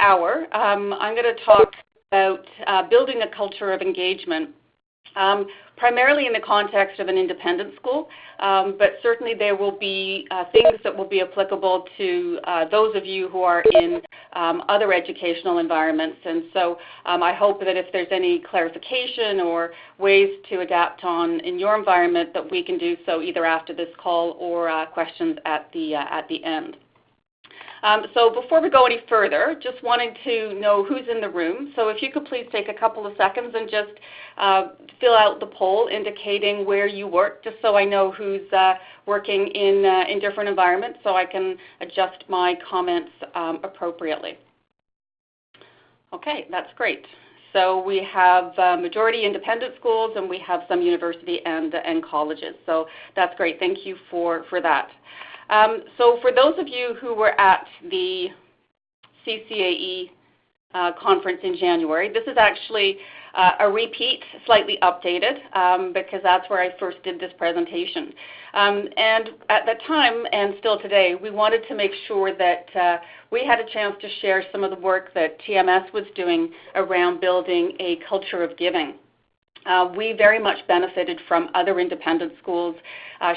hour, I'm going to talk about building a culture of engagement, primarily in the context of an independent school, but certainly there will be things that will be applicable to those of you who are in other educational environments. And so I hope that if there's any clarification or ways to adapt on in your environment, that we can do so either after this call or questions at the end. So before we go any further, just wanting to know who's in the room. So if you could please take a couple of seconds and just fill out the poll indicating where you work, just so I know who's working in different environments, so I can adjust my comments appropriately. Okay, that's great. So we have majority independent schools, and we have some university and colleges. So that's great. Thank you for that. So for those of you who were at the CCAE conference in January, this is actually a repeat, slightly updated, because that's where I first did this presentation. And at that time, and still today, we wanted to make sure that we had a chance to share some of the work that TMS was doing around building a culture of giving. We very much benefited from other independent schools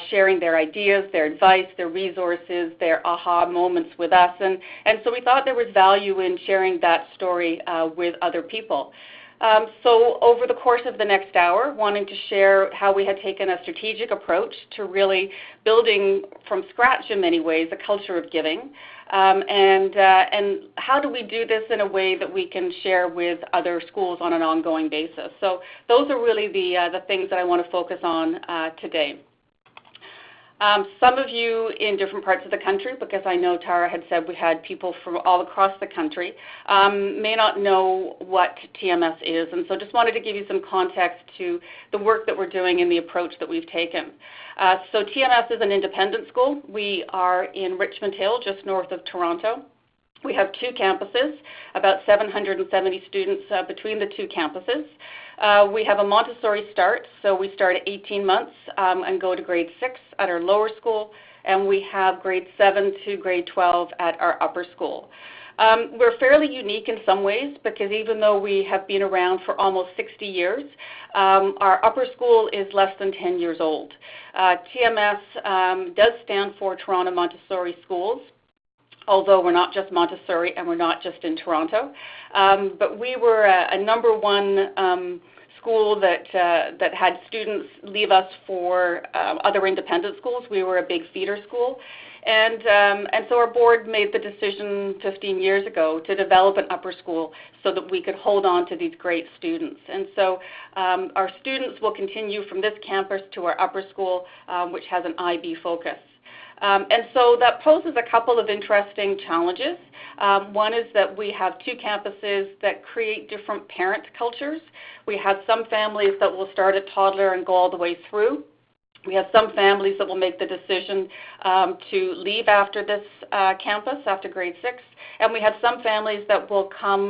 sharing their ideas, their advice, their resources, their aha moments with us. And so we thought there was value in sharing that story with other people. So over the course of the next hour, wanting to share how we had taken a strategic approach to really building from scratch in many ways a culture of giving. And how do we do this in a way that we can share with other schools on an ongoing basis? So those are really the things that I want to focus on today. Some of you in different parts of the country, because I know Tara had said we had people from all across the country, may not know what TMS is, and so just wanted to give you some context to the work that we're doing and the approach that we've taken. So TMS is an independent school. We are in Richmond Hill, just north of Toronto. We have two campuses, about 770 students between the two campuses. We have a Montessori start, so we start at 18 months and go to grade 6 at our lower school, and we have grade 7 to grade 12 at our upper school. We're fairly unique in some ways because even though we have been around for almost 60 years, our upper school is less than 10 years old. TMS does stand for Toronto Montessori Schools, although we're not just Montessori and we're not just in Toronto. But we were a number 1 school that had students leave us for other independent schools. We were a big feeder school. And so our board made the decision 15 years ago to develop an upper school so that we could hold on to these great students. And so our students will continue from this campus to our upper school, which has an IB focus. And so that poses a couple of interesting challenges. One is that we have two campuses that create different parent cultures. We have some families that will start at toddler and go all the way through. We have some families that will make the decision to leave after this campus, after grade 6. And we have some families that will come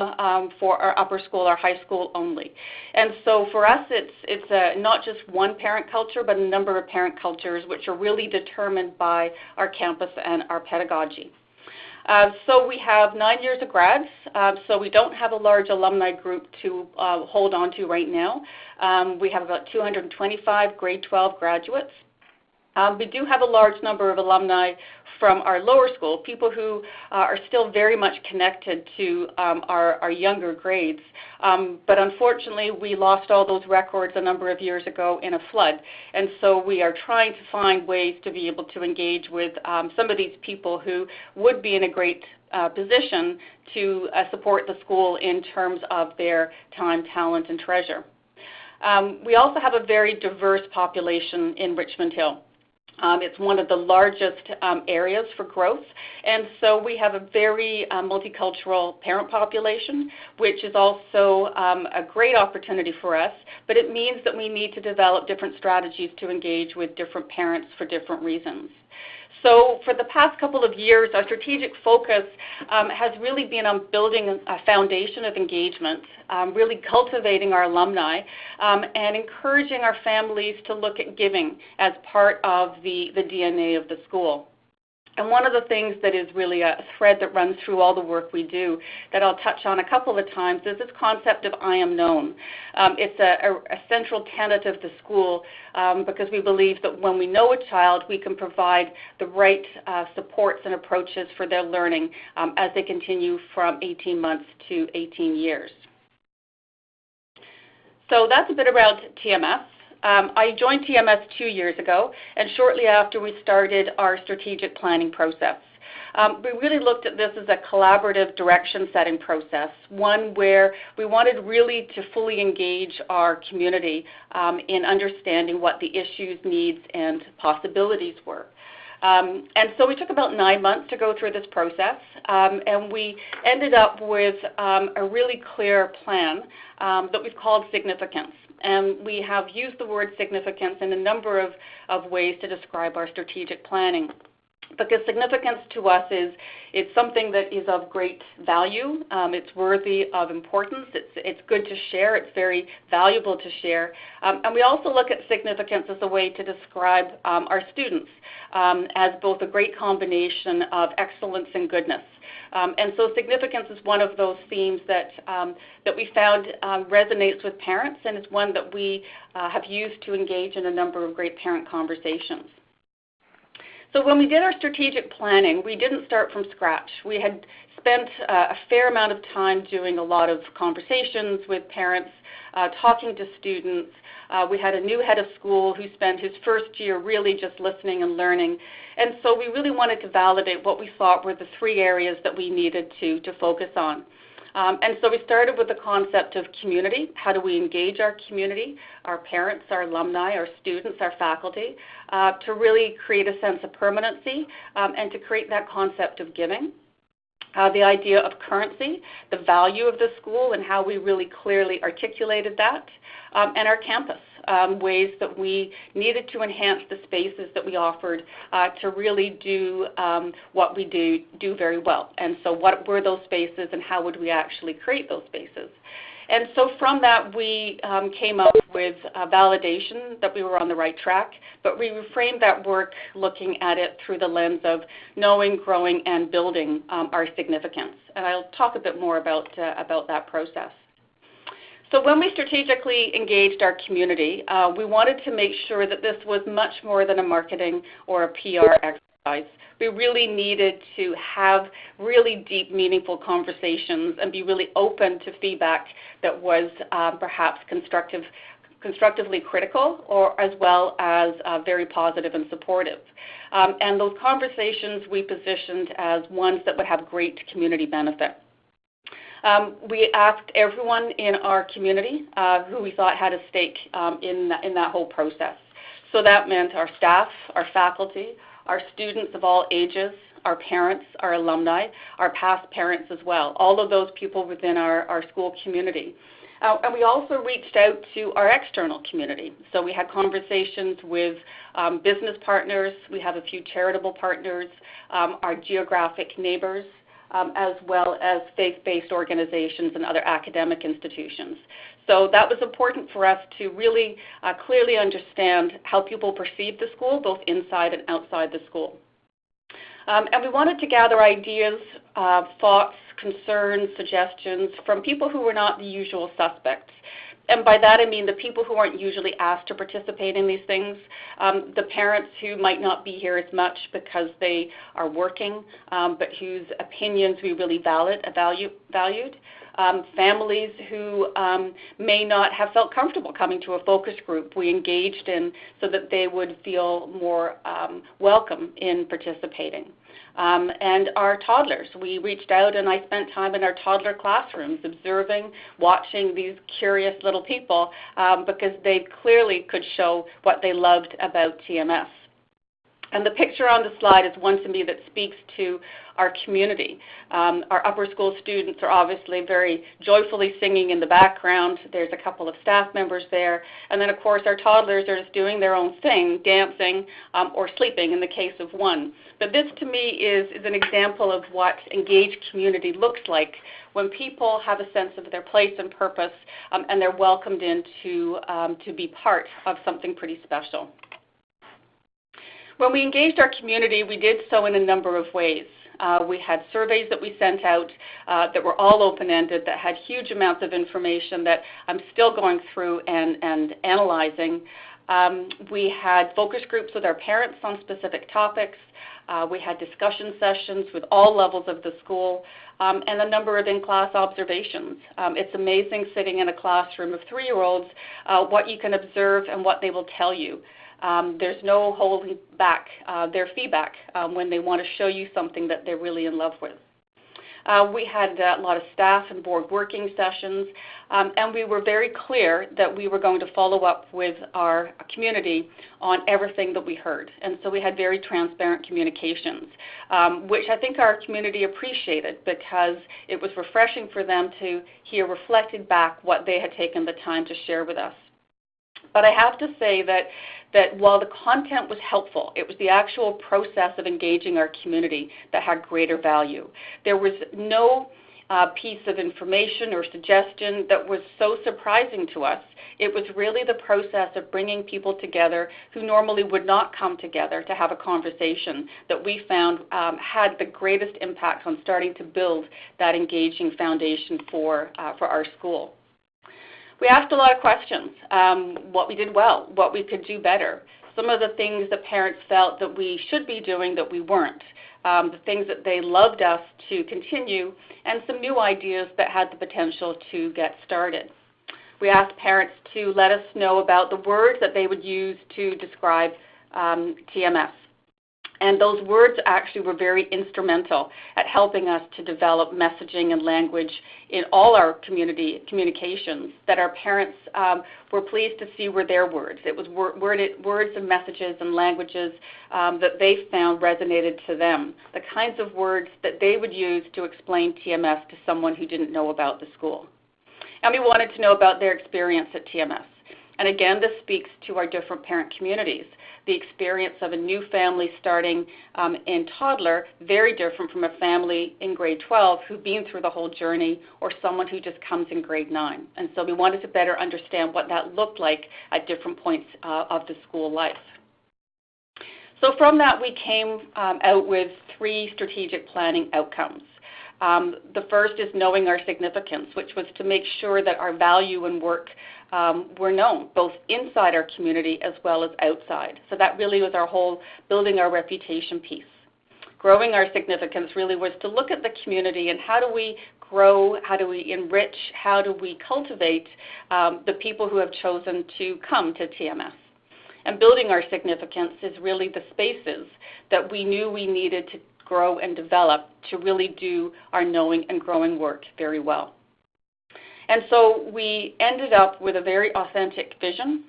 for our upper school, our high school only. And so for us, it's not just one parent culture, but a number of parent cultures which are really determined by our campus and our pedagogy. So we have 9 years of grads, so we don't have a large alumni group to hold on to right now. We have about 225 grade 12 graduates. We do have a large number of alumni from our lower school, people who are still very much connected to our younger grades. But unfortunately, we lost all those records a number of years ago in a flood. And so we are trying to find ways to be able to engage with some of these people who would be in a great position to support the school in terms of their time, talent, and treasure. We also have a very diverse population in Richmond Hill. It's one of the largest areas for growth, and so we have a very multicultural parent population, which is also a great opportunity for us, but it means that we need to develop different strategies to engage with different parents for different reasons. So for the past couple of years, our strategic focus has really been on building a foundation of engagement, really cultivating our alumni, and encouraging our families to look at giving as part of the DNA of the school. And one of the things that is really a thread that runs through all the work we do that I'll touch on a couple of times is this concept of I am known. It's a central tenet of the school because we believe that when we know a child, we can provide the right supports and approaches for their learning as they continue from 18 months to 18 years. So that's a bit about TMS. I joined TMS 2 years ago, and shortly after we started our strategic planning process. We really looked at this as a collaborative direction-setting process, one where we wanted really to fully engage our community in understanding what the issues, needs, and possibilities were. And so we took about 9 months to go through this process, and we ended up with a really clear plan that we've called Significance. And we have used the word significance in a number of ways to describe our strategic planning. Because significance to us is something that is of great value. It's worthy of importance. It's good to share. It's very valuable to share. And we also look at significance as a way to describe our students as both a great combination of excellence and goodness. And so significance is one of those themes that we found resonates with parents, and it's one that we have used to engage in a number of great parent conversations. So when we did our strategic planning, we didn't start from scratch. We had spent a fair amount of time doing a lot of conversations with parents, talking to students. We had a new head of school who spent his first year really just listening and learning. And so we really wanted to validate what we thought were the 3 areas that we needed to focus on. And so we started with the concept of community. How do we engage our community, our parents, our alumni, our students, our faculty, to really create a sense of permanency and to create that concept of giving. The idea of currency, the value of the school and how we really clearly articulated that, and our campus, ways that we needed to enhance the spaces that we offered to really do what we do very well. And so what were those spaces and how would we actually create those spaces? And so from that, we came up with a validation that we were on the right track, but we reframed that work looking at it through the lens of knowing, growing, and building our significance. And I'll talk a bit more about that process. So when we strategically engaged our community, we wanted to make sure that this was much more than a marketing or a PR exercise. We really needed to have really deep, meaningful conversations and be really open to feedback that was perhaps constructively critical, or as well as very positive and supportive. And those conversations we positioned as ones that would have great community benefit. We asked everyone in our community who we thought had a stake in that whole process. So that meant our staff, our faculty, our students of all ages, our parents, our alumni, our past parents as well, all of those people within our school community. And we also reached out to our external community. So we had conversations with business partners, we have a few charitable partners, our geographic neighbors, as well as faith-based organizations and other academic institutions. So that was important for us to really clearly understand how people perceive the school, both inside and outside the school. And we wanted to gather ideas, thoughts, concerns, suggestions from people who were not the usual suspects. And by that I mean the people who aren't usually asked to participate in these things, the parents who might not be here as much because they are working, but whose opinions we really valued, families who may not have felt comfortable coming to a focus group we engaged in so that they would feel more welcome in participating. And our toddlers. We reached out and I spent time in our toddler classrooms observing, watching these curious little people because they clearly could show what they loved about TMS. And the picture on the slide is one to me that speaks to our community. Our upper school students are obviously very joyfully singing in the background. There's a couple of staff members there. And then, of course, our toddlers are just doing their own thing, dancing or sleeping in the case of one. But this, to me, is an example of what engaged community looks like when people have a sense of their place and purpose and they're welcomed in to be part of something pretty special. When we engaged our community, we did so in a number of ways. We had surveys that we sent out that were all open-ended, that had huge amounts of information that I'm still going through and analyzing. We had focus groups with our parents on specific topics. We had discussion sessions with all levels of the school, and a number of in-class observations. It's amazing sitting in a classroom of 3-year-olds what you can observe and what they will tell you. There's no holding back their feedback when they want to show you something that they're really in love with. We had a lot of staff and board working sessions, and we were very clear that we were going to follow up with our community on everything that we heard. And so we had very transparent communications, which I think our community appreciated, because it was refreshing for them to hear reflected back what they had taken the time to share with us. But I have to say that while the content was helpful, it was the actual process of engaging our community that had greater value. There was no piece of information or suggestion that was so surprising to us. It was really the process of bringing people together who normally would not come together to have a conversation that we found had the greatest impact on starting to build that engaging foundation for our school. We asked a lot of questions, what we did well, what we could do better, some of the things that parents felt that we should be doing that we weren't, the things that they loved us to continue, and some new ideas that had the potential to get started. We asked parents to let us know about the words that they would use to describe TMS. And those words actually were very instrumental at helping us to develop messaging and language in all our community communications that our parents were pleased to see were their words. It was words and messages and languages that they found resonated to them, the kinds of words that they would use to explain TMS to someone who didn't know about the school. And we wanted to know about their experience at TMS. And again, this speaks to our different parent communities. The experience of a new family starting in toddler, very different from a family in grade 12 who've been through the whole journey, or someone who just comes in grade 9. And so we wanted to better understand what that looked like at different points of the school life. So from that, we came out with 3 strategic planning outcomes. The first is knowing our significance, which was to make sure that our value and work were known, both inside our community as well as outside. So that really was our whole building our reputation piece. Growing our significance really was to look at the community and how do we grow, how do we enrich, how do we cultivate the people who have chosen to come to TMS. And building our significance is really the spaces that we knew we needed to grow and develop to really do our knowing and growing work very well. And so we ended up with a very authentic vision,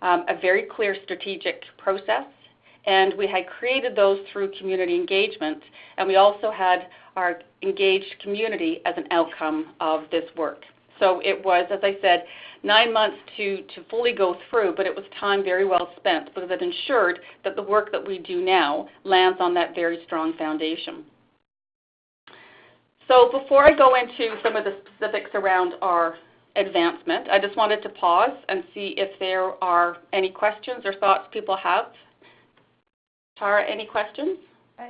a very clear strategic process, and we had created those through community engagement, and we also had our engaged community as an outcome of this work. So it was, as I said, 9 months to fully go through, but it was time very well spent because it ensured that the work that we do now lands on that very strong foundation. So before I go into some of the specifics around our advancement, I just wanted to pause and see if there are any questions or thoughts people have. Tara, any questions?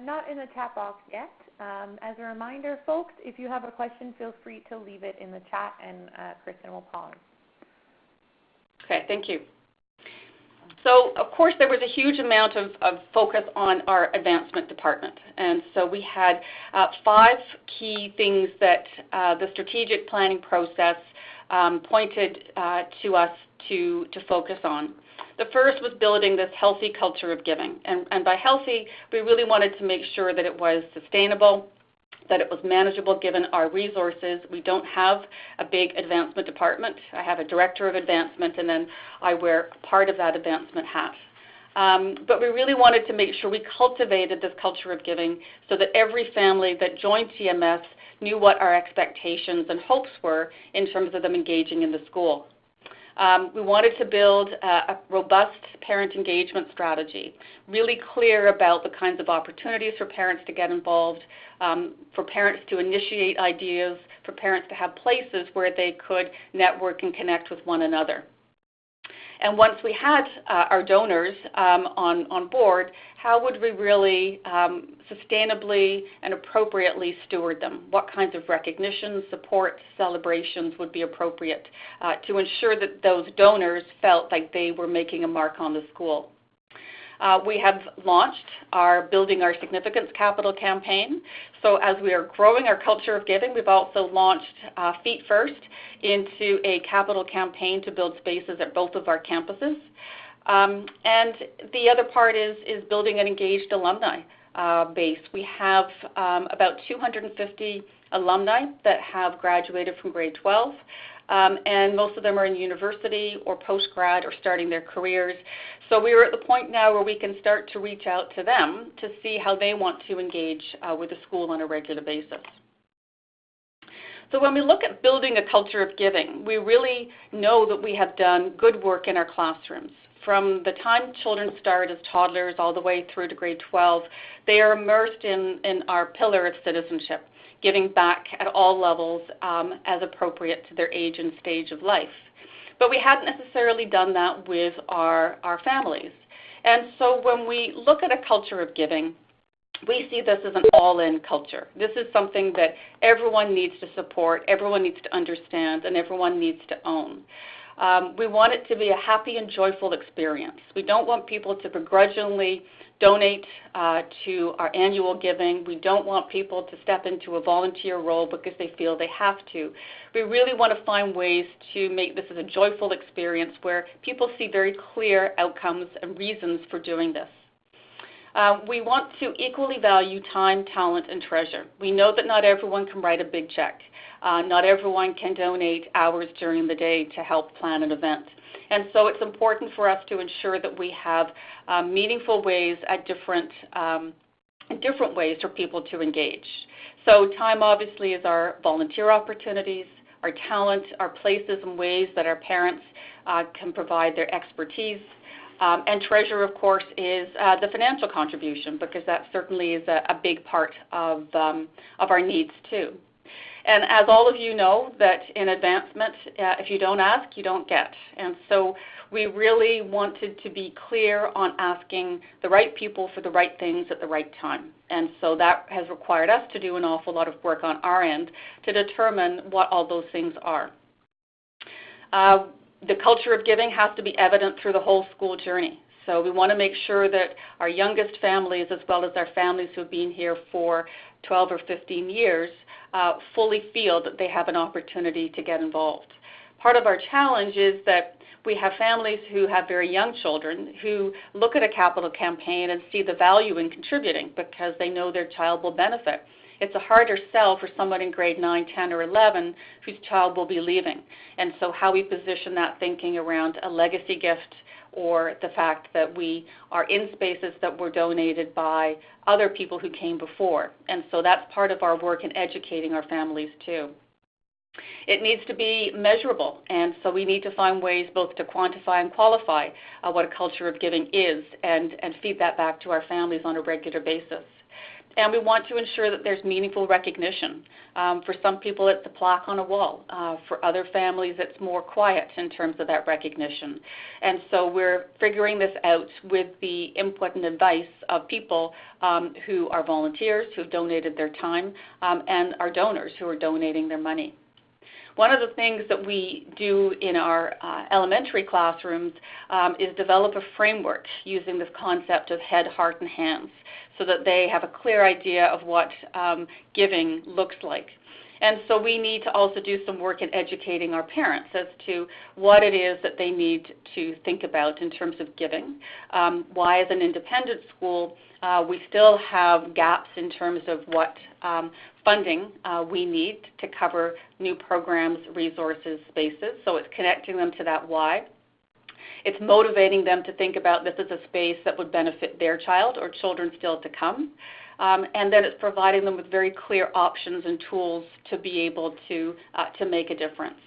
Not in the chat box yet. As a reminder, folks, if you have a question, feel free to leave it in the chat, and Kristen will pause. Okay, thank you. So, of course, there was a huge amount of focus on our advancement department. And so we had 5 key things that the strategic planning process pointed to us to focus on. The first was building this healthy culture of giving. And by healthy, we really wanted to make sure that it was sustainable, that it was manageable given our resources. We don't have a big advancement department. I have a director of advancement, and then I wear part of that advancement hat. But we really wanted to make sure we cultivated this culture of giving so that every family that joined TMS knew what our expectations and hopes were in terms of them engaging in the school. We wanted to build a robust parent engagement strategy, really clear about the kinds of opportunities for parents to get involved, for parents to initiate ideas, for parents to have places where they could network and connect with one another. And once we had our donors on board, how would we really sustainably and appropriately steward them? What kinds of recognition, support, celebrations would be appropriate to ensure that those donors felt like they were making a mark on the school? We have launched our Building Our Significance Capital campaign. So as we are growing our culture of giving, we've also launched Feet First into a capital campaign to build spaces at both of our campuses. And the other part is building an engaged alumni base. We have about 250 alumni that have graduated from grade 12. And most of them are in university or post-grad or starting their careers. So we are at the point now where we can start to reach out to them to see how they want to engage with the school on a regular basis. So when we look at building a culture of giving, we really know that we have done good work in our classrooms. From the time children start as toddlers all the way through to grade 12, they are immersed in our pillar of citizenship, giving back at all levels as appropriate to their age and stage of life. But we hadn't necessarily done that with our families. And so when we look at a culture of giving, we see this as an all-in culture. This is something that everyone needs to support, everyone needs to understand, and everyone needs to own. We want it to be a happy and joyful experience. We don't want people to begrudgingly donate to our annual giving. We don't want people to step into a volunteer role because they feel they have to. We really want to find ways to make this as a joyful experience where people see very clear outcomes and reasons for doing this. We want to equally value time, talent, and treasure. We know that not everyone can write a big check. Not everyone can donate hours during the day to help plan an event. And so it's important for us to ensure that we have meaningful ways at different ways for people to engage. So time obviously is our volunteer opportunities, our talent, our places and ways that our parents can provide their expertise. And treasure, of course, is the financial contribution, because that certainly is a big part of our needs too. And as all of you know, that in advancement, if you don't ask, you don't get. And so we really wanted to be clear on asking the right people for the right things at the right time. And so that has required us to do an awful lot of work on our end to determine what all those things are. The culture of giving has to be evident through the whole school journey. So we want to make sure that our youngest families, as well as our families who have been here for 12 or 15 years, fully feel that they have an opportunity to get involved. Part of our challenge is that we have families who have very young children who look at a capital campaign and see the value in contributing because they know their child will benefit. It's a harder sell for someone in grade 9, 10, or 11 whose child will be leaving. And so how we position that thinking around a legacy gift, or the fact that we are in spaces that were donated by other people who came before. And so that's part of our work in educating our families too. It needs to be measurable, and so we need to find ways both to quantify and qualify what a culture of giving is and feed that back to our families on a regular basis. And we want to ensure that there's meaningful recognition. For some people, it's a plaque on a wall. For other families, it's more quiet in terms of that recognition. And so we're figuring this out with the input and advice of people who are volunteers, who've donated their time, and our donors who are donating their money. One of the things that we do in our elementary classrooms is develop a framework using this concept of head, heart, and hands, so that they have a clear idea of what giving looks like. And so we need to also do some work in educating our parents as to what it is that they need to think about in terms of giving. Why, as an independent school, we still have gaps in terms of what funding we need to cover new programs, resources, spaces. So it's connecting them to that why. It's motivating them to think about this as a space that would benefit their child or children still to come. And then it's providing them with very clear options and tools to be able to make a difference.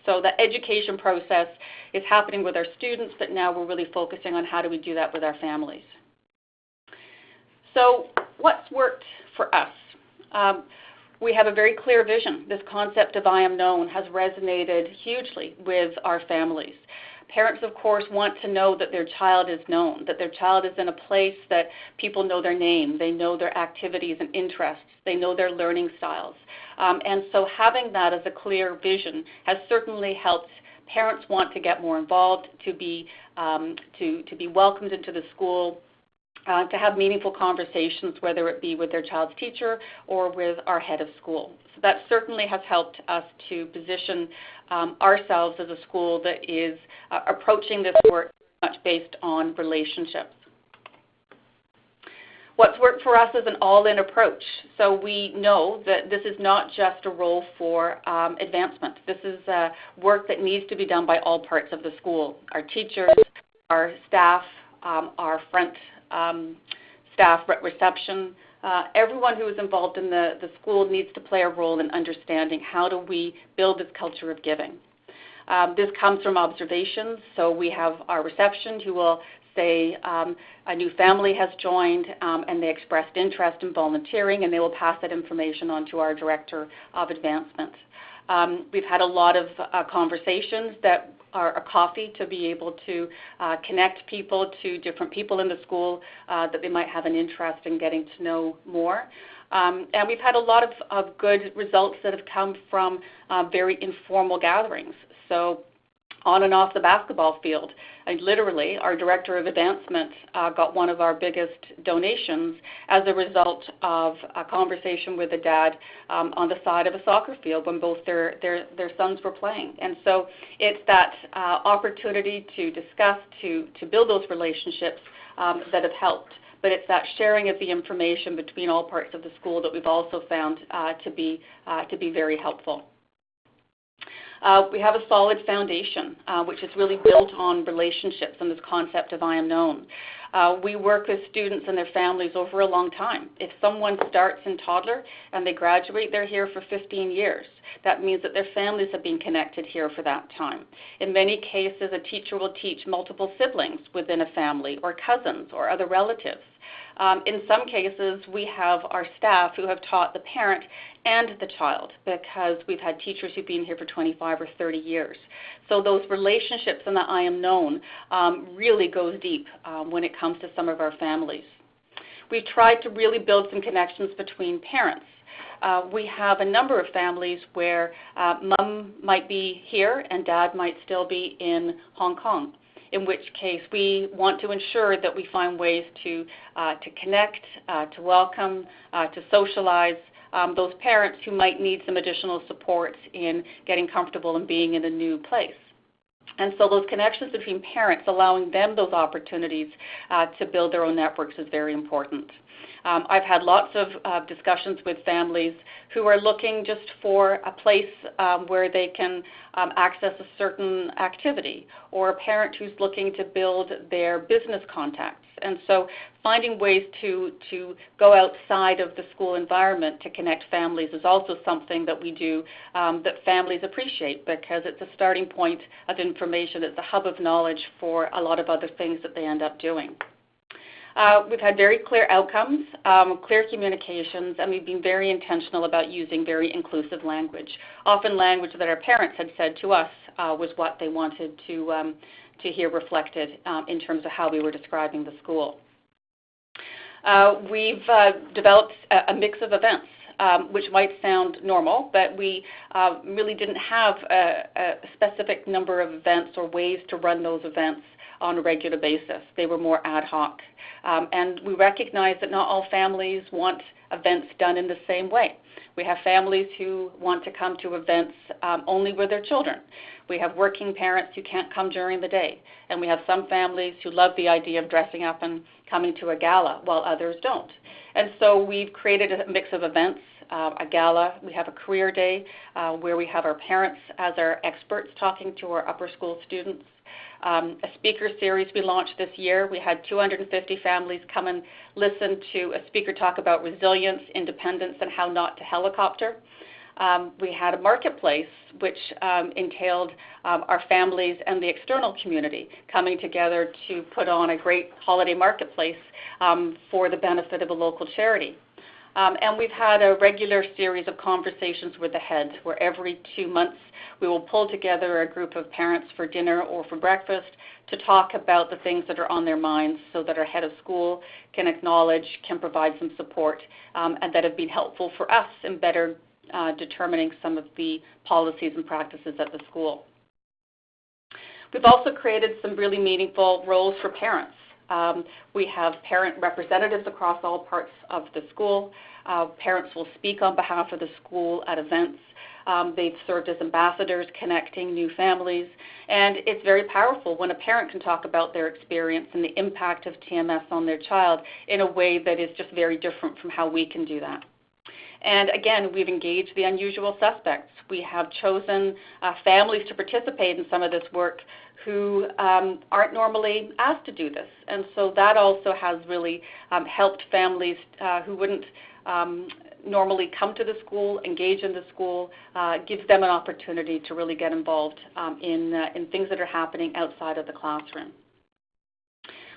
So the education process is happening with our students, but now we're really focusing on how do we do that with our families. So what's worked for us? We have a very clear vision. This concept of I am known has resonated hugely with our families. Parents, of course, want to know that their child is known, that their child is in a place that people know their name, they know their activities and interests, they know their learning styles. And so having that as a clear vision has certainly helped parents want to get more involved, to be welcomed into the school, to have meaningful conversations, whether it be with their child's teacher or with our head of school. So that certainly has helped us to position ourselves as a school that is approaching this work much based on relationships. What's worked for us is an all-in approach. So we know that this is not just a role for advancement. This is work that needs to be done by all parts of the school. Our teachers, our staff, our front staff, reception, everyone who is involved in the school needs to play a role in understanding how do we build this culture of giving. This comes from observations. So we have our reception who will say a new family has joined and they expressed interest in volunteering, and they will pass that information on to our Director of Advancement. We've had a lot of conversations that are a coffee to be able to connect people to different people in the school that they might have an interest in getting to know more. And we've had a lot of good results that have come from very informal gatherings. So on and off the basketball field, literally our Director of Advancement got one of our biggest donations as a result of a conversation with a dad on the side of a soccer field when both their sons were playing. And so it's that opportunity to discuss, to build those relationships that have helped. But it's that sharing of the information between all parts of the school that we've also found to be very helpful. We have a solid foundation, which is really built on relationships and this concept of I am known. We work with students and their families over a long time. If someone starts in toddler and they graduate, they're here for 15 years. That means that their families have been connected here for that time. In many cases, a teacher will teach multiple siblings within a family, or cousins, or other relatives. In some cases, we have our staff who have taught the parent and the child, because we've had teachers who've been here for 25 or 30 years. So those relationships and the I am known really goes deep when it comes to some of our families. We've tried to really build some connections between parents. We have a number of families where mom might be here and dad might still be in Hong Kong, in which case we want to ensure that we find ways to connect, to welcome, to socialize those parents who might need some additional support in getting comfortable and being in a new place. And so those connections between parents, allowing them those opportunities to build their own networks, is very important. I've had lots of discussions with families who are looking just for a place where they can access a certain activity, or a parent who's looking to build their business contacts. And so finding ways to go outside of the school environment to connect families is also something that we do that families appreciate, because it's a starting point of information. It's a hub of knowledge for a lot of other things that they end up doing. We've had very clear outcomes, clear communications, and we've been very intentional about using very inclusive language. Often language that our parents had said to us was what they wanted to hear reflected in terms of how we were describing the school. We've developed a mix of events, which might sound normal, but we really didn't have a specific number of events or ways to run those events on a regular basis. They were more ad hoc. And we recognize that not all families want events done in the same way. We have families who want to come to events only with their children. We have working parents who can't come during the day. And we have some families who love the idea of dressing up and coming to a gala, while others don't. And so we've created a mix of events. A gala, we have a career day where we have our parents as our experts talking to our upper school students. A speaker series we launched this year. We had 250 families come and listen to a speaker talk about resilience, independence, and how not to helicopter. We had a marketplace which entailed our families and the external community coming together to put on a great holiday marketplace for the benefit of a local charity. And we've had a regular series of conversations with the heads where every 2 months we will pull together a group of parents for dinner or for breakfast to talk about the things that are on their minds so that our head of school can acknowledge, can provide some support, and that have been helpful for us in better determining some of the policies and practices at the school. We've also created some really meaningful roles for parents. We have parent representatives across all parts of the school. Parents will speak on behalf of the school at events. They've served as ambassadors, connecting new families. And it's very powerful when a parent can talk about their experience and the impact of TMS on their child in a way that is just very different from how we can do that. And again, we've engaged the unusual suspects. We have chosen families to participate in some of this work who aren't normally asked to do this. And so that also has really helped families who wouldn't normally come to the school, engage in the school, gives them an opportunity to really get involved in things that are happening outside of the classroom.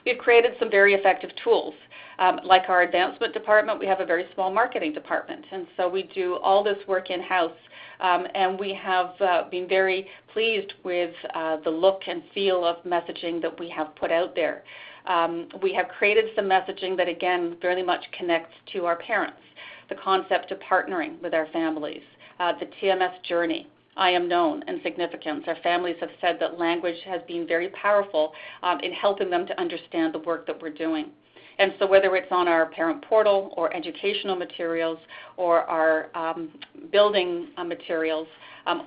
We've created some very effective tools. Like our advancement department, we have a very small marketing department, and so we do all this work in-house, and we have been very pleased with the look and feel of messaging that we have put out there. We have created some messaging that, again, very much connects to our parents, the concept of partnering with our families, the TMS journey, I am known, and significance. Our families have said that language has been very powerful in helping them to understand the work that we're doing. And so whether it's on our parent portal or educational materials or our building materials,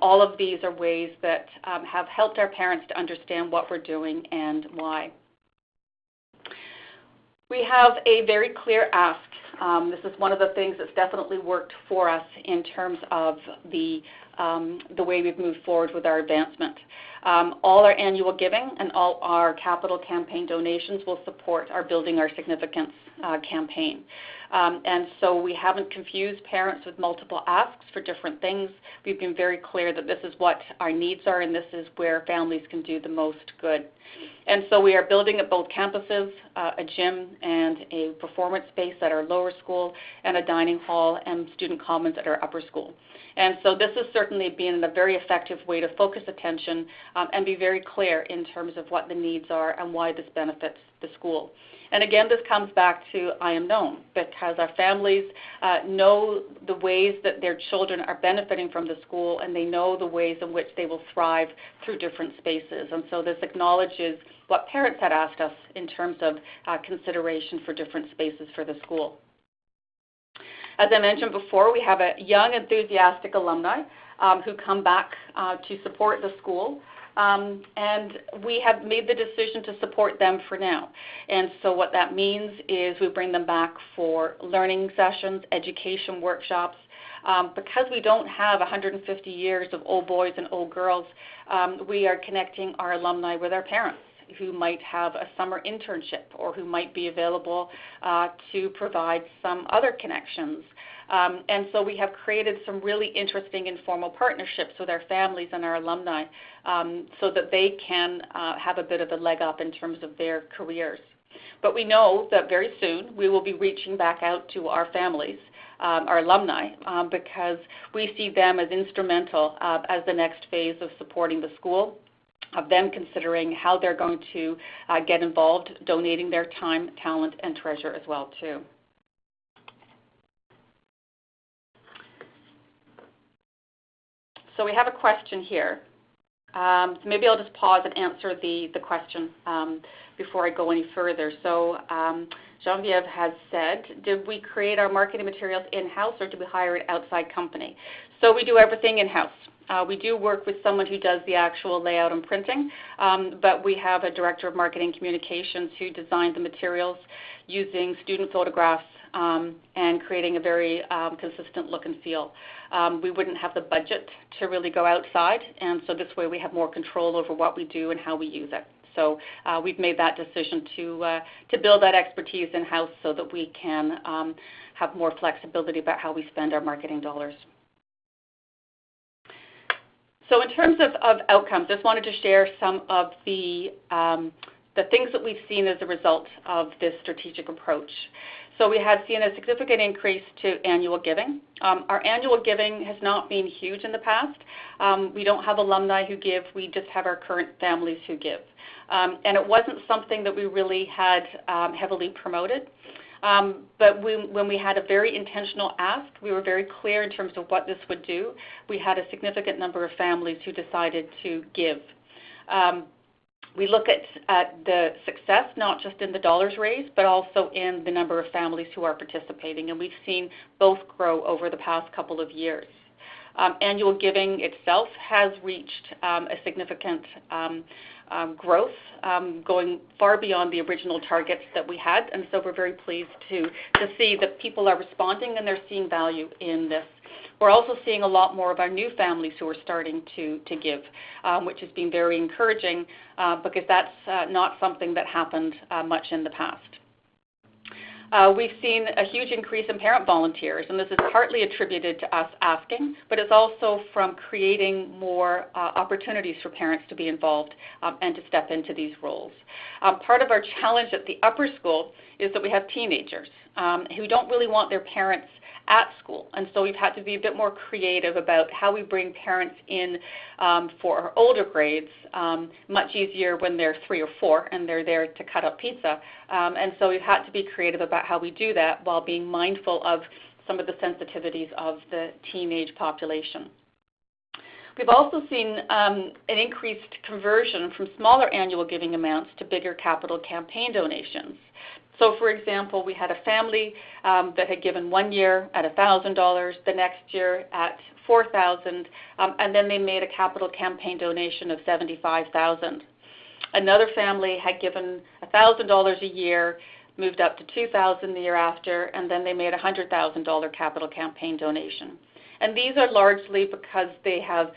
all of these are ways that have helped our parents to understand what we're doing and why. We have a very clear ask. This is one of the things that's definitely worked for us in terms of the way we've moved forward with our advancement. All our annual giving and all our capital campaign donations will support our Building Our Significance campaign. And so we haven't confused parents with multiple asks for different things. We've been very clear that this is what our needs are and this is where families can do the most good. And so we are building at both campuses, a gym and a performance space at our lower school, and a dining hall and student commons at our upper school. And so this has certainly been a very effective way to focus attention and be very clear in terms of what the needs are and why this benefits the school. And again, this comes back to I am known, because our families know the ways that their children are benefiting from the school, and they know the ways in which they will thrive through different spaces. And so this acknowledges what parents had asked us in terms of consideration for different spaces for the school. As I mentioned before, we have a young, enthusiastic alumni who come back to support the school. And we have made the decision to support them for now. And so what that means is we bring them back for learning sessions, education workshops. Because we don't have 150 years of old boys and old girls, we are connecting our alumni with our parents who might have a summer internship or who might be available to provide some other connections. And so we have created some really interesting informal partnerships with our families and our alumni so that they can have a bit of a leg up in terms of their careers. But we know that very soon we will be reaching back out to our families, our alumni, because we see them as instrumental as the next phase of supporting the school, of them considering how they're going to get involved, donating their time, talent, and treasure as well too. So we have a question here. So maybe I'll just pause and answer the question before I go any further. So Genevieve has said, did we create our marketing materials in-house or did we hire an outside company? So we do everything in-house. We do work with someone who does the actual layout and printing, but we have a director of marketing communications who designed the materials using student photographs and creating a very consistent look and feel. We wouldn't have the budget to really go outside, and so this way we have more control over what we do and how we use it. So we've made that decision to build that expertise in-house so that we can have more flexibility about how we spend our marketing dollars. So in terms of outcomes, just wanted to share some of the things that we've seen as a result of this strategic approach. So we had seen a significant increase to annual giving. Our annual giving has not been huge in the past. We don't have alumni who give, we just have our current families who give. And it wasn't something that we really had heavily promoted. But when we had a very intentional ask, we were very clear in terms of what this would do. We had a significant number of families who decided to give. We look at the success, not just in the dollars raised, but also in the number of families who are participating, and we've seen both grow over the past couple of years. Annual giving itself has reached a significant growth, going far beyond the original targets that we had, and so we're very pleased to see that people are responding and they're seeing value in this. We're also seeing a lot more of our new families who are starting to give, which has been very encouraging because that's not something that happened much in the past. We've seen a huge increase in parent volunteers, and this is partly attributed to us asking, but it's also from creating more opportunities for parents to be involved and to step into these roles. Part of our challenge at the upper school is that we have teenagers who don't really want their parents at school, and so we've had to be a bit more creative about how we bring parents in for our older grades. Much easier when they're 3 or 4 and they're there to cut up pizza, and so we've had to be creative about how we do that while being mindful of some of the sensitivities of the teenage population. We've also seen an increased conversion from smaller annual giving amounts to bigger capital campaign donations. So, for example, we had a family that had given 1 year at $1,000, the next year at $4,000, and then they made a capital campaign donation of $75,000. Another family had given $1,000 a year, moved up to $2,000 the year after, and then they made a $100,000 capital campaign donation. And these are largely because they have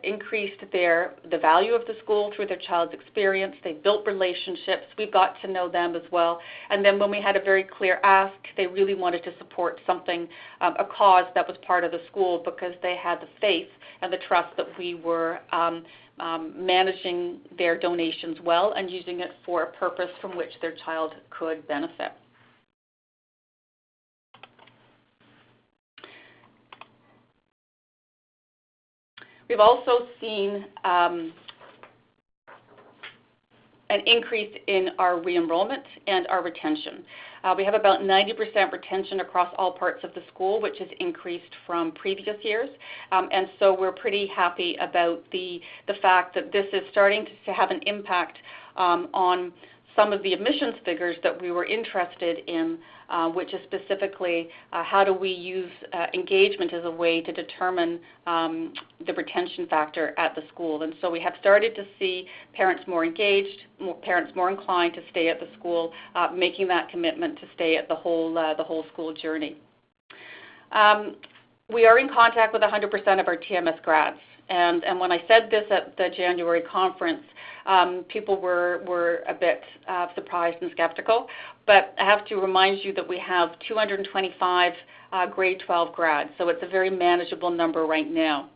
increased the value of the school through their child's experience. They've built relationships. We've got to know them as well. And then when we had a very clear ask, they really wanted to support something, a cause that was part of the school, because they had the faith and the trust that we were managing their donations well and using it for a purpose from which their child could benefit. We've also seen an increase in our re-enrollment and our retention. We have about 90% retention across all parts of the school, which has increased from previous years. And so we're pretty happy about the fact that this is starting to have an impact on some of the admissions figures that we were interested in, which is specifically how do we use engagement as a way to determine the retention factor at the school. And so we have started to see parents more engaged, parents more inclined to stay at the school, making that commitment to stay at the whole school journey. We are in contact with 100% of our TMS grads. And when I said this at the January conference, people were a bit surprised and skeptical. But I have to remind you that we have 225 grade 12 grads, so it's a very manageable number right now.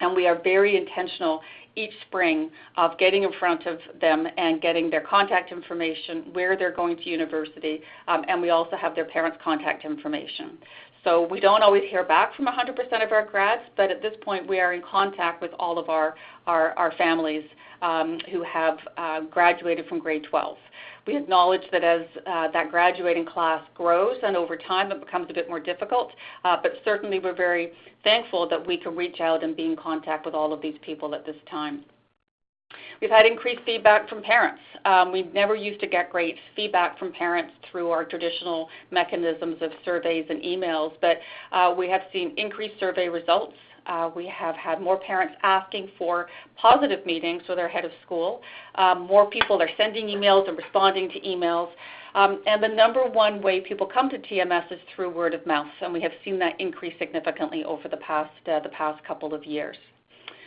And we are very intentional each spring of getting in front of them and getting their contact information, where they're going to university, and we also have their parents' contact information. So we don't always hear back from 100% of our grads, but at this point we are in contact with all of our families who have graduated from grade 12. We acknowledge that as that graduating class grows and over time it becomes a bit more difficult, but certainly we're very thankful that we can reach out and be in contact with all of these people at this time. We've had increased feedback from parents. We never used to get great feedback from parents through our traditional mechanisms of surveys and emails, but we have seen increased survey results. We have had more parents asking for positive meetings with their head of school. More people are sending emails and responding to emails. And the number one way people come to TMS is through word of mouth, and we have seen that increase significantly over the past couple of years.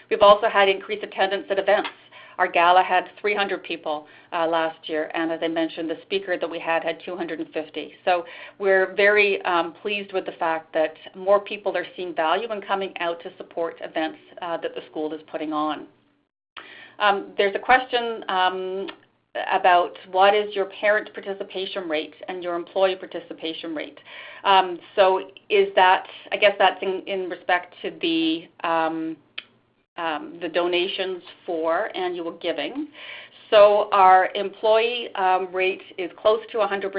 We've also had increased attendance at events. Our gala had 300 people last year, and as I mentioned, the speaker that we had 250. So we're very pleased with the fact that more people are seeing value in coming out to support events that the school is putting on. There's a question about what is your parent participation rate and your employee participation rate. So is that, I guess that's in respect to the donations for annual giving. So our employee rate is close to 100%.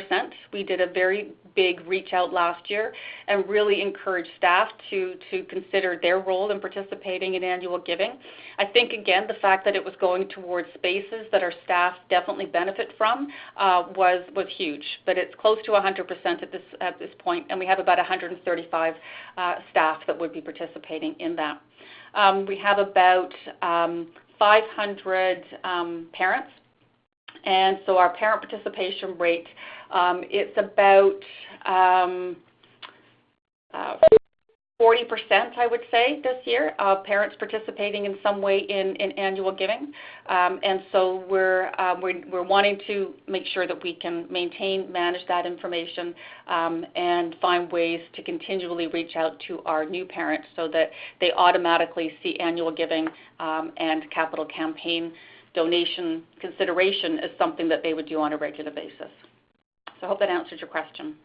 We did a very big reach out last year and really encouraged staff to consider their role in participating in annual giving. I think, again, the fact that it was going towards spaces that our staff definitely benefit from was huge. But it's close to 100% at this point, and we have about 135 staff that would be participating in that. We have about 500 parents, and so our parent participation rate, it's about 40%, I would say, this year, of parents participating in some way in annual giving. And so we're wanting to make sure that we can manage that information, and find ways to continually reach out to our new parents so that they automatically see annual giving and capital campaign donation consideration as something that they would do on a regular basis. So I hope that answered your question.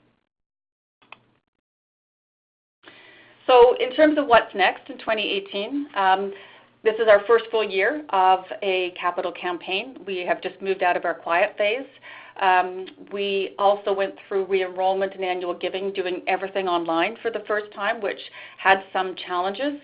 So in terms of what's next in 2018, this is our first full year of a capital campaign. We have just moved out of our quiet phase. We also went through re-enrollment and annual giving, doing everything online for the first time, which had some challenges.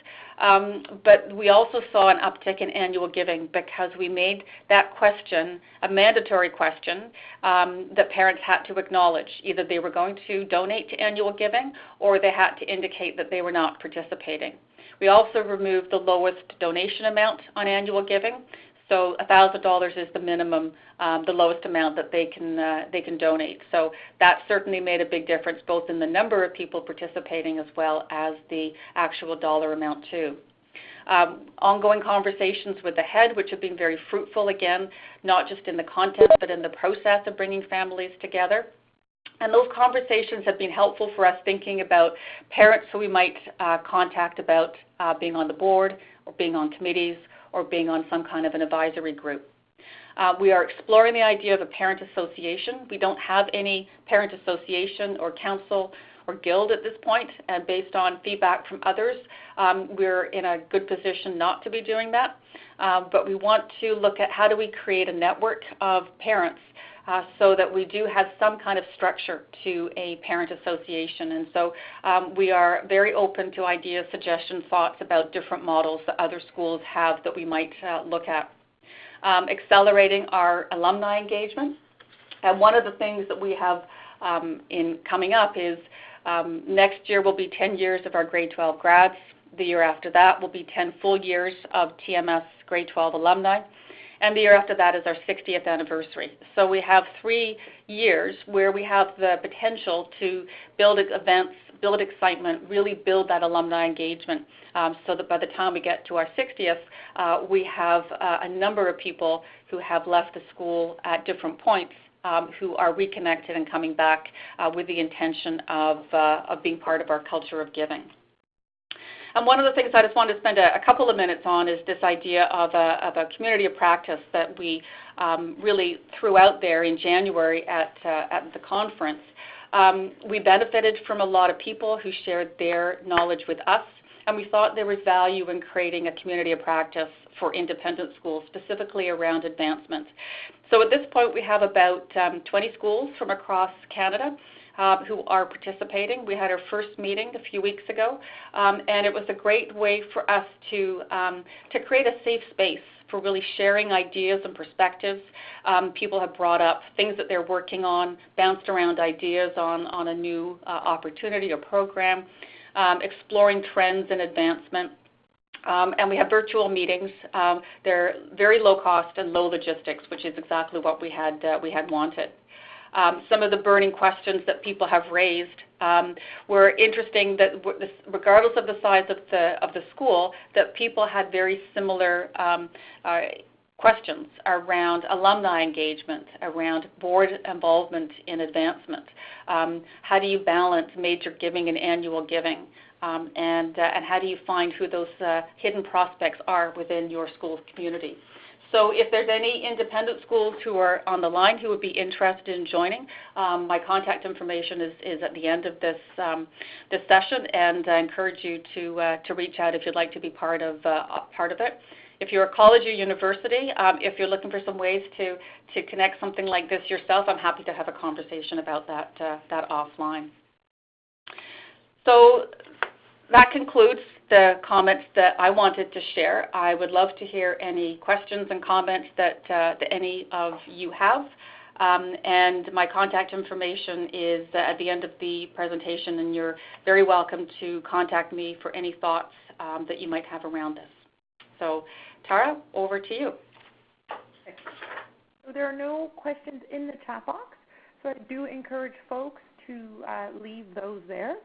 But we also saw an uptick in annual giving because we made that question a mandatory question that parents had to acknowledge. Either they were going to donate to annual giving or they had to indicate that they were not participating. We also removed the lowest donation amount on annual giving. So $1,000 is the minimum, the lowest amount that they can donate. So that certainly made a big difference, both in the number of people participating as well as the actual dollar amount too. Ongoing conversations with the head, which have been very fruitful, again, not just in the content, but in the process of bringing families together. And those conversations have been helpful for us thinking about parents who we might contact about being on the board or being on committees or being on some kind of an advisory group. We are exploring the idea of a parent association. We don't have any parent association or council or guild at this point, and based on feedback from others, we're in a good position not to be doing that. But we want to look at how do we create a network of parents so that we do have some kind of structure to a parent association. And so we are very open to ideas, suggestions, thoughts about different models that other schools have that we might look at. Accelerating our alumni engagement. And one of the things that we have coming up is next year will be 10 years of our grade 12 grads. The year after that will be 10 full years of TMS grade 12 alumni. And the year after that is our 60th anniversary. So we have 3 years where we have the potential to build events, build excitement, really build that alumni engagement, so that by the time we get to our 60th, we have a number of people who have left the school at different points who are reconnected and coming back with the intention of being part of our culture of giving. And one of the things I just wanted to spend a couple of minutes on is this idea of a community of practice that we really threw out there in January at the conference. We benefited from a lot of people who shared their knowledge with us, and we thought there was value in creating a community of practice for independent schools, specifically around advancement. So at this point, we have about 20 schools from across Canada who are participating. We had our first meeting a few weeks ago, and it was a great way for us to create a safe space for really sharing ideas and perspectives. People have brought up things that they're working on, bounced around ideas on a new opportunity or program, exploring trends in advancement. And we have virtual meetings. They're very low cost and low logistics, which is exactly what we had wanted. Some of the burning questions that people have raised were interesting, that regardless of the size of the school, that people had very similar questions around alumni engagement, around board involvement in advancement. How do you balance major giving and annual giving? And how do you find who those hidden prospects are within your school's community? So if there's any independent schools who are on the line who would be interested in joining, my contact information is at the end of this session, and I encourage you to reach out if you'd like to be part of it. If you're a college or university, if you're looking for some ways to connect something like this yourself, I'm happy to have a conversation about that offline. So that concludes the comments that I wanted to share. I would love to hear any questions and comments that any of you have. And my contact information is at the end of the presentation, and you're very welcome to contact me for any thoughts that you might have around this. So, Tara, over to you. So there are no questions in the chat box, so I do encourage folks to leave those there.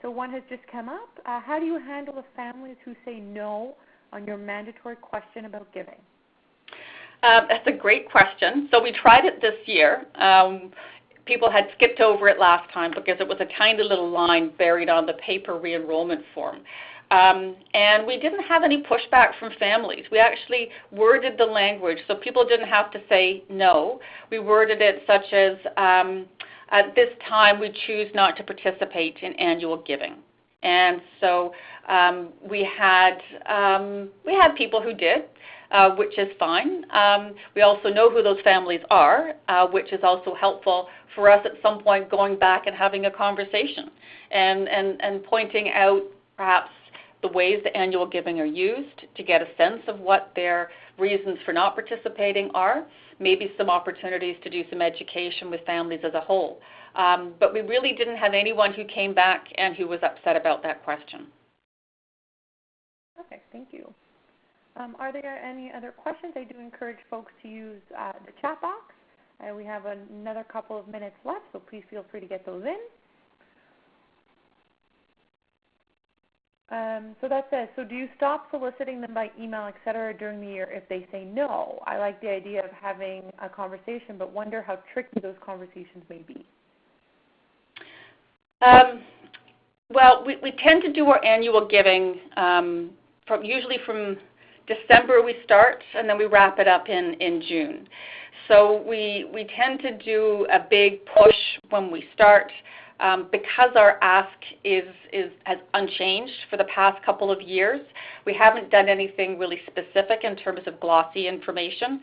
So one has just come up. How do you handle the families who say no on your mandatory question about giving? That's a great question. So we tried it this year. People had skipped over it last time because it was a tiny little line buried on the paper re-enrollment form. And we didn't have any pushback from families. We actually worded the language so people didn't have to say no. We worded it such as, at this time we choose not to participate in annual giving. And so we had people who did, which is fine. We also know who those families are, which is also helpful for us at some point going back and having a conversation and pointing out perhaps the ways that annual giving are used to get a sense of what their reasons for not participating are, maybe some opportunities to do some education with families as a whole. But we really didn't have anyone who came back and who was upset about that question. Perfect, thank you. Are there any other questions? I do encourage folks to use the chat box. We have another couple of minutes left, so please feel free to get those in. So that says, so do you stop soliciting them by email, et cetera, during the year if they say no? I like the idea of having a conversation, but wonder how tricky those conversations may be. Well, we tend to do our annual giving usually from December we start, and then we wrap it up in June. So we tend to do a big push when we start. Because our ask has unchanged for the past couple of years, we haven't done anything really specific in terms of glossy information.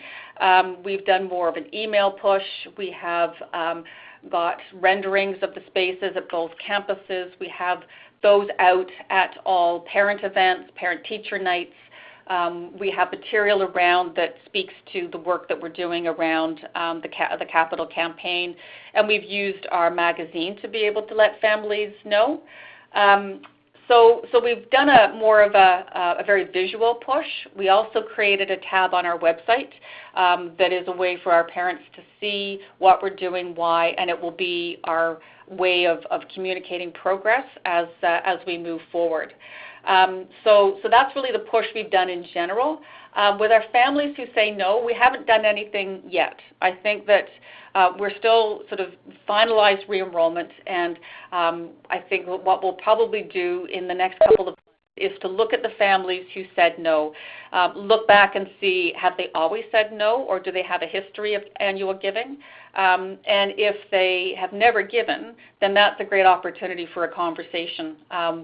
We've done more of an email push. We have got renderings of the spaces at both campuses. We have those out at all parent events, parent-teacher nights. We have material around that speaks to the work that we're doing around the capital campaign, and we've used our magazine to be able to let families know. So we've done more of a very visual push. We also created a tab on our website that is a way for our parents to see what we're doing, why, and it will be our way of communicating progress as we move forward. So that's really the push we've done in general. With our families who say no, we haven't done anything yet. I think that we're still sort of finalized re-enrollment, and I think what we'll probably do in the next couple of months is to look at the families who said no, look back and see, have they always said no, or do they have a history of annual giving? And if they have never given, then that's a great opportunity for a conversation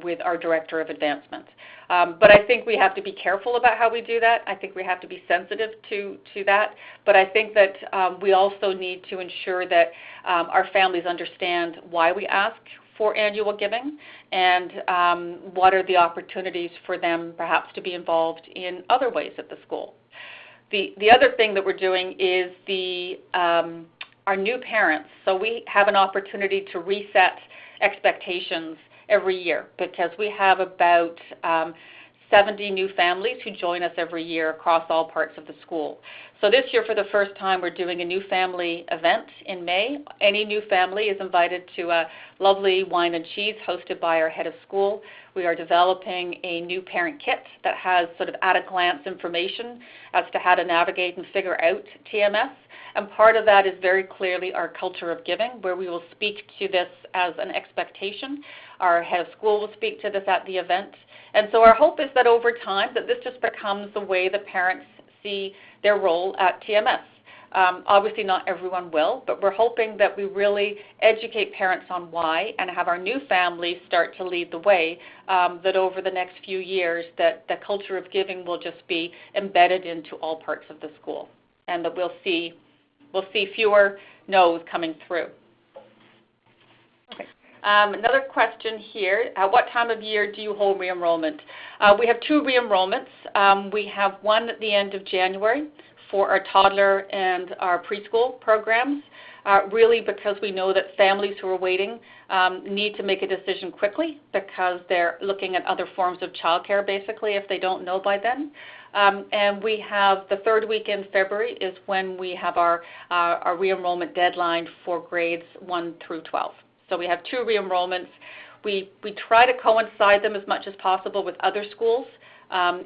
with our Director of Advancement. But I think we have to be careful about how we do that. I think we have to be sensitive to that. But I think that we also need to ensure that our families understand why we ask for annual giving and what are the opportunities for them perhaps to be involved in other ways at the school. The other thing that we're doing is our new parents. So we have an opportunity to reset expectations every year because we have about 70 new families who join us every year across all parts of the school. So this year, for the first time, we're doing a new family event in May. Any new family is invited to a lovely wine and cheese hosted by our head of school. We are developing a new parent kit that has sort of at-a-glance information as to how to navigate and figure out TMS. And part of that is very clearly our culture of giving, where we will speak to this as an expectation. Our head of school will speak to this at the event. And so our hope is that over time that this just becomes the way that parents see their role at TMS. Obviously not everyone will, but we're hoping that we really educate parents on why and have our new families start to lead the way, that over the next few years that the culture of giving will just be embedded into all parts of the school, and that we'll see fewer no's coming through. Okay. Another question here, at what time of year do you hold re-enrollment? We have 2 re-enrollments. We have one at the end of January for our toddler and our preschool programs, really because we know that families who are waiting need to make a decision quickly because they're looking at other forms of childcare basically if they don't know by then. And we have the 3rd week in February is when we have our re-enrollment deadline for grades 1 through 12. So we have 2 re-enrollments. We try to coincide them as much as possible with other schools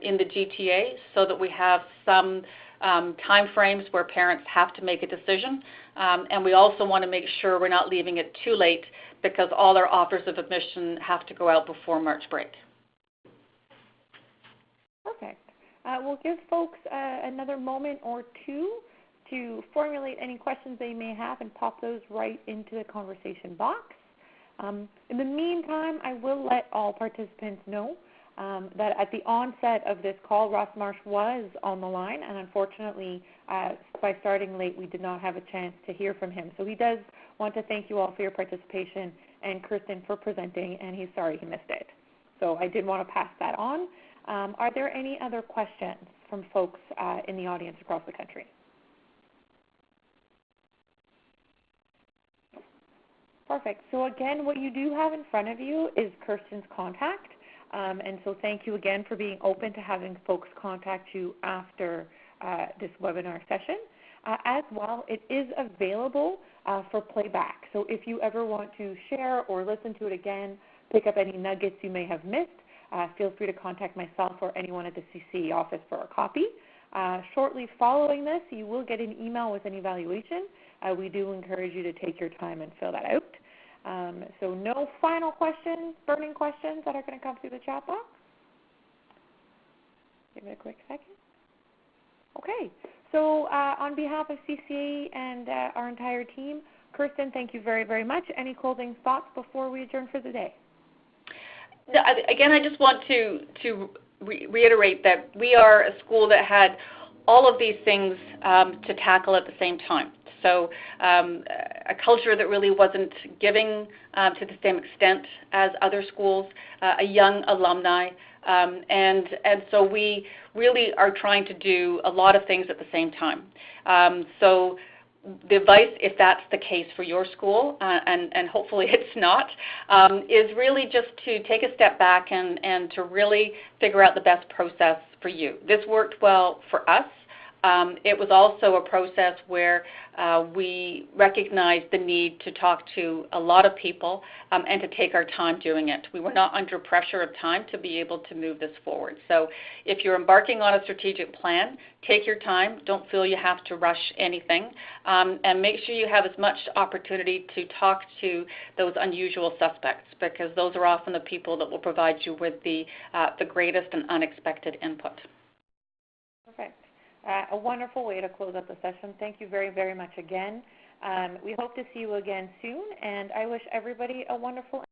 in the GTA so that we have some time frames where parents have to make a decision. And we also want to make sure we're not leaving it too late because all our offers of admission have to go out before March break. Perfect. We'll give folks another moment or two to formulate any questions they may have and pop those right into the conversation box. In the meantime, I will let all participants know that at the onset of this call, Ross Marsh was on the line, and unfortunately, by starting late, we did not have a chance to hear from him. So he does want to thank you all for your participation and Kirsten for presenting, and he's sorry he missed it. So I did want to pass that on. Are there any other questions from folks in the audience across the country? Perfect. So again, what you do have in front of you is Kirsten's contact. And so thank you again for being open to having folks contact you after this webinar session. As well, it is available for playback. So if you ever want to share or listen to it again, pick up any nuggets you may have missed, feel free to contact myself or anyone at the CCAE office for a copy. Shortly following this, you will get an email with an evaluation. We do encourage you to take your time and fill that out. So no final questions, burning questions that are going to come through the chat box? Give it a quick second. Okay, so on behalf of CCAE and our entire team, Kirsten, thank you very, very much. Any closing thoughts before we adjourn for the day? Again, I just want to reiterate that we are a school that had all of these things to tackle at the same time. So a culture that really wasn't giving to the same extent as other schools, a young alumni, and so we really are trying to do a lot of things at the same time. So the advice, if that's the case for your school, and hopefully it's not, is really just to take a step back and to really figure out the best process for you. This worked well for us. It was also a process where we recognized the need to talk to a lot of people and to take our time doing it. We were not under pressure of time to be able to move this forward. So if you're embarking on a strategic plan, take your time. Don't feel you have to rush anything. And make sure you have as much opportunity to talk to those unusual suspects, because those are often the people that will provide you with the greatest and unexpected input. Perfect. A wonderful way to close out the session. Thank you very, very much again. We hope to see you again soon, and I wish everybody a wonderful